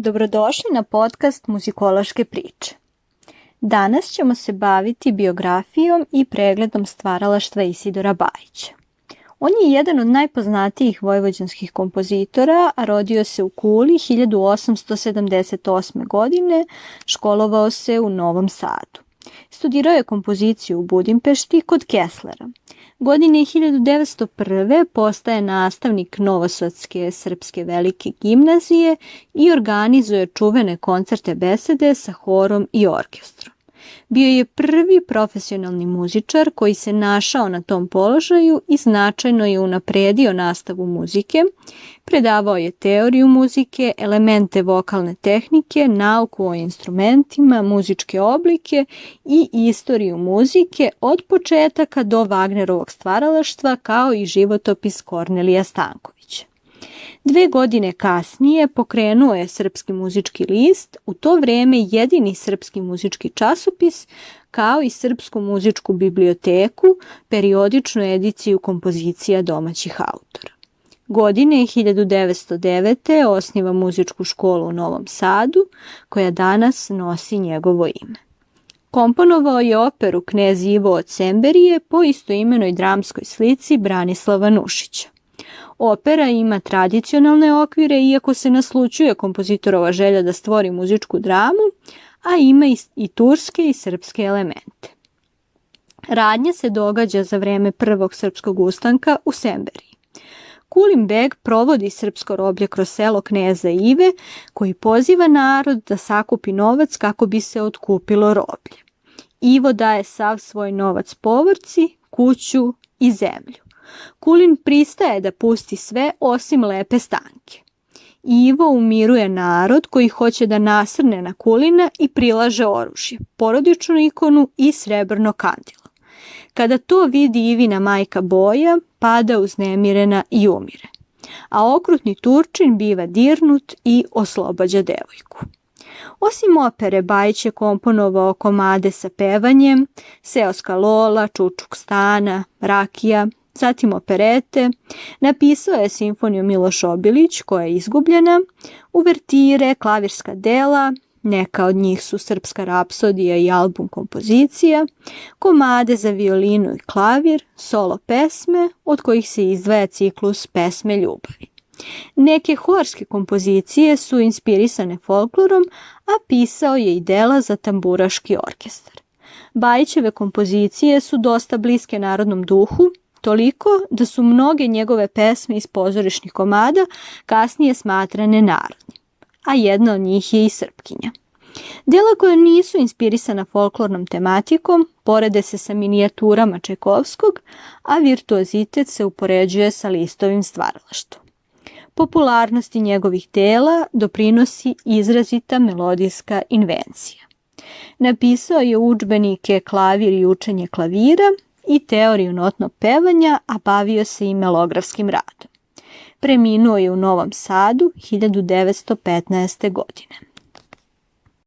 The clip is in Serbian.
Dobrodošli na podcast Muzikološke priče. Danas ćemo se baviti biografijom i pregledom stvaralaštva Isidora Bajića. On je jedan od najpoznatijih vojvođanskih kompozitora, a rodio se u Kuli 1878. godine, školovao se u Novom Sadu. Studirao je kompoziciju u Budimpešti kod Kesslera. Godine 1901. postaje nastavnik Novosadske srpske velike gimnazije i organizuje čuvene koncerte besede sa horom i orkestrom. Bio je prvi profesionalni muzičar koji se našao na tom položaju i značajno je unapredio nastavu muzike. Predavao je teoriju muzike, elemente vokalne tehnike, nauku o instrumentima, muzičke oblike i istoriju muzike od početaka do Wagnerovog stvaralaštva, kao i životopis Kornelija Stankovića. 2 godine kasnije pokrenuo je Srpski muzički list, u to vreme jedini srpski muzički časopis, kao i Srpsku muzičku biblioteku, periodičnu ediciju kompozicija domaćih autora. Godine 1909. osniva muzičku školu u Novom Sadu, koja danas nosi njegovo ime. Komponovao je operu Knez Ivo od Semberije po istoimenoj dramskoj slici Branislava Nušića. Opera ima tradicionalne okvire, iako se naslućuje kompozitorova želja da stvori muzičku dramu, a ima i turske i srpske elemente. Radnja se događa za vreme prvog srpskog ustanka u Semberiji. Kulin beg provodi srpsko roblje kroz selo Kneza Ive, koji poziva narod da sakupi novac kako bi se otkupilo roblje. Ivo daje sav svoj novac povrci, kuću i zemlju. Kulin pristaje da pusti sve osim lepe stanke. Ivo umiruje narod koji hoće da nasrne na Kulina i prilaže oružje, porodičnu ikonu i srebrno kandilo. Kada to vidi Ivina majka Boja, pada uznemirena i umire. A okrutni Turčin biva dirnut i oslobađa devojku. Osim opere, Bajić je komponovao komade sa pevanjem, Seoska Lola, Čučuk Stana, Rakija, zatim operete, napisao je simfoniju Miloš Obilić, koja je izgubljena, uvertire, klavirska dela, neka od njih su Srpska rapsodija i album kompozicija, komade za violinu i klavir, solo pesme, od kojih se izdvaja ciklus Pesme ljubavi. Neke horske kompozicije su inspirisane folklorom, a pisao je i dela za tamburaški orkestar. Bajićeve kompozicije su dosta bliske narodnom duhu, toliko da su mnoge njegove pesme iz pozorišnih komada kasnije smatrane narodnim, a jedna od njih je i Srpkinja. Dela koja nisu inspirisana folklornom tematikom porede se sa minijaturama Čajkovskog, a virtuozitet se upoređuje sa Listovim stvaralaštvom. Popularnosti njegovih dela doprinosi izrazita melodijska invencija. Napisao je udžbenike Klavir i učenje klavira i teoriju notnog pevanja, a bavio se i melografskim radom. Preminuo je u Novom Sadu 1915. godine.